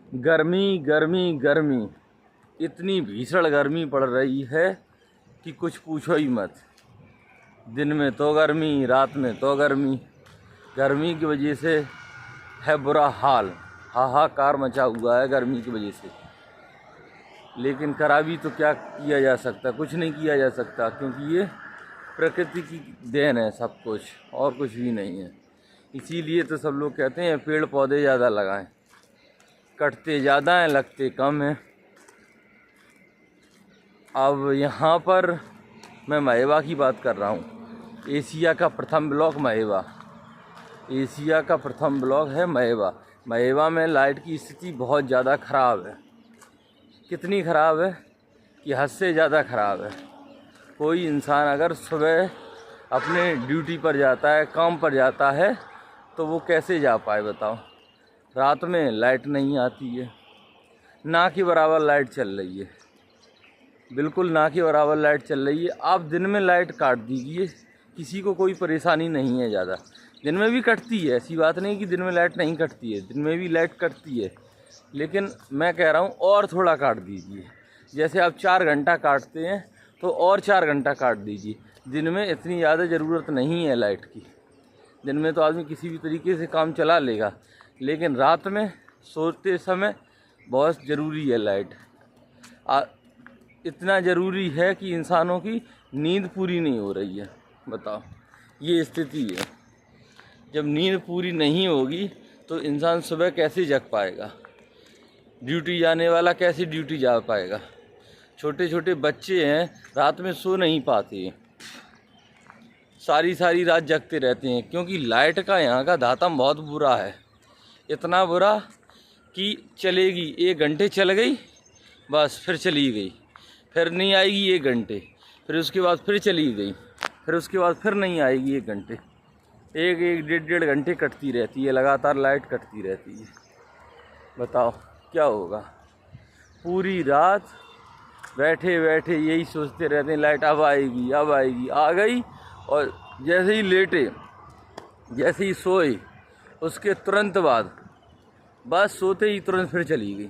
गर्मी गर्मी गर्मी, इतनी भीषण गर्मी पड़ रही है कि कुछ पूछो ही मत। दिन में तो गर्मी, रात में तो गर्मी। गर्मी की वजह से है बुरा हाल, हाहाकार मचा हुआ है गर्मी की वजह से। लेकिन करा भी तो क्या किया जा सकता, कुछ नहीं किया जा सकता, क्योंकि ये प्रकृति की देन है सब कुछ, और कुछ भी नहीं है। इसीलिए तो सब लोग कहते हैं पेड़ पौधे ज़्यादा लगाएं। कटते ज़्यादा हैं, लगते कम हैं। अब यहाँ पर मैं महेवा की बात कर रहा हूँ। एशिया का प्रथम ब्लॉक महेवा, एशिया का प्रथम ब्लॉक है महेवा। महेवा में लाइट की स्थिति बहुत ज़्यादा ख़राब है। कितनी ख़राब है कि हद से ज़्यादा ख़राब है। कोई इंसान अगर सुबह अपने ड्यूटी पर जाता है, काम पर जाता है, तो वो कैसे जा पाए बताओ। रात में लाइट नहीं आती है, ना के बराबर लाइट चल रही है, बिल्कुल ना के बराबर लाइट चल रही है। आप दिन में लाइट काट दीजिए, किसी को कोई परेशानी नहीं है ज़्यादा। दिन में भी कटती है, ऐसी बात नहीं कि दिन में लाइट नहीं कटती है, दिन में भी लाइट कटती है। लेकिन मैं कह रहा हूँ और थोड़ा काट दीजिए। जैसे आप 4 घंटा काटते हैं तो और 4 घंटा काट दीजिए। दिन में इतनी ज़्यादा ज़रूरत नहीं है लाइट की। दिन में तो आदमी किसी भी तरीके से काम चला लेगा, लेकिन रात में सोते समय बहुत ज़रूरी है लाइट। इतना ज़रूरी है कि इंसानों की नींद पूरी नहीं हो रही है। बताओ, ये स्थिति है। जब नींद पूरी नहीं होगी तो इंसान सुबह कैसे जग पाएगा? ड्यूटी जाने वाला कैसे ड्यूटी जा पाएगा? छोटे छोटे बच्चे हैं, रात में सो नहीं पाते हैं, सारी सारी रात जगते रहते हैं, क्योंकि लाइट का यहाँ का दातम बहुत बुरा है। इतना बुरा कि चलेगी 1 घंटे चल गई, बस फिर चली गई, फिर नहीं आएगी 1 घंटे, फिर उसके बाद फिर चली गई, फिर उसके बाद फिर नहीं आएगी 1 घंटे। 1-1 डेढ़ घंटे कटती रहती है, लगातार लाइट कटती रहती है। बताओ क्या होगा? पूरी रात बैठे बैठे यही सोचते रहते हैं लाइट अब आएगी, अब आएगी। आ गई और जैसे ही लेटे, जैसे ही सोए, उसके तुरंत बाद बस सोते ही तुरंत फिर चली गई।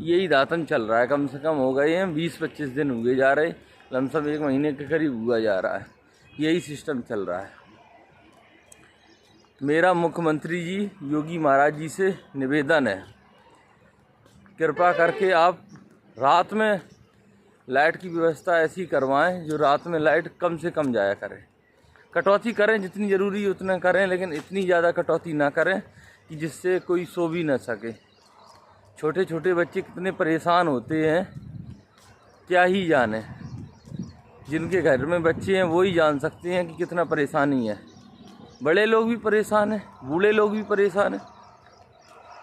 यही दातन चल रहा है। कम से कम हो गए हैं 20-25 दिन हुए जा रहे, लमसम 1 महीने के करीब हुआ जा रहा है। यही सिस्टम चल रहा है। मेरा मुख्यमंत्री जी योगी महाराज जी से निवेदन है, कृपा करके आप रात में लाइट की व्यवस्था ऐसी करवाएं जो रात में लाइट कम से कम जाया करे। कटौती करें, जितनी ज़रूरी उतना करें, लेकिन इतनी ज़्यादा कटौती ना करें कि जिससे कोई सो भी ना सके। छोटे छोटे बच्चे कितने परेशान होते हैं, क्या ही जाने। जिनके घर में बच्चे हैं वो ही जान सकते हैं कि कितना परेशानी है। बड़े लोग भी परेशान हैं, बूढ़े लोग भी परेशान हैं।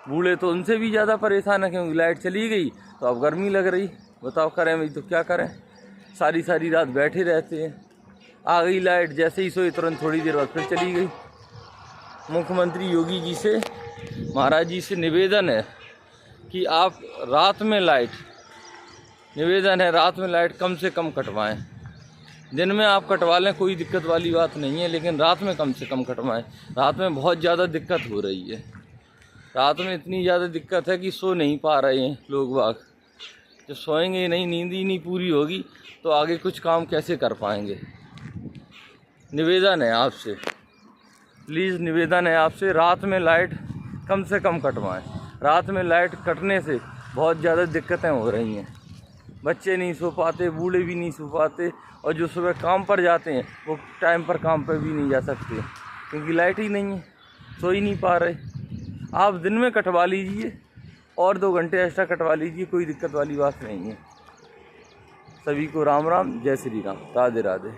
बूढ़े तो उनसे भी ज़्यादा परेशान है, क्योंकि लाइट चली गई तो अब गर्मी लग रही। बताओ करें भाई तो क्या करें? सारी सारी रात बैठे रहते हैं। आ गई लाइट, जैसे ही सोई तुरंत थोड़ी देर बाद फिर चली गई। मुख्यमंत्री योगी जी से, महाराज जी से निवेदन है कि आप रात में लाइट, निवेदन है रात में लाइट कम से कम कटवाएं। दिन में आप कटवा लें, कोई दिक्कत वाली बात नहीं है, लेकिन रात में कम से कम कटवाएं। रात में बहुत ज़्यादा दिक्कत हो रही है। रात में इतनी ज़्यादा दिक्कत है कि सो नहीं पा रहे हैं लोग बाग। जब सोएंगे नहीं, नींद ही नहीं पूरी होगी, तो आगे कुछ काम कैसे कर पाएंगे? निवेदन है आपसे, प्लीज़ निवेदन है आपसे, रात में लाइट कम से कम कटवाएं। रात में लाइट कटने से बहुत ज़्यादा दिक्कतें हो रही हैं। बच्चे नहीं सो पाते, बूढ़े भी नहीं सो पाते, और जो सुबह काम पर जाते हैं वो टाइम पर काम पर भी नहीं जा सकते, क्योंकि लाइट ही नहीं है, सो ही नहीं पा रहे। आप दिन में कटवा लीजिए और 2 घंटे एक्स्ट्रा कटवा लीजिए, कोई दिक्कत वाली बात नहीं है। सभी को राम राम, जय श्री राम, राधे राधे।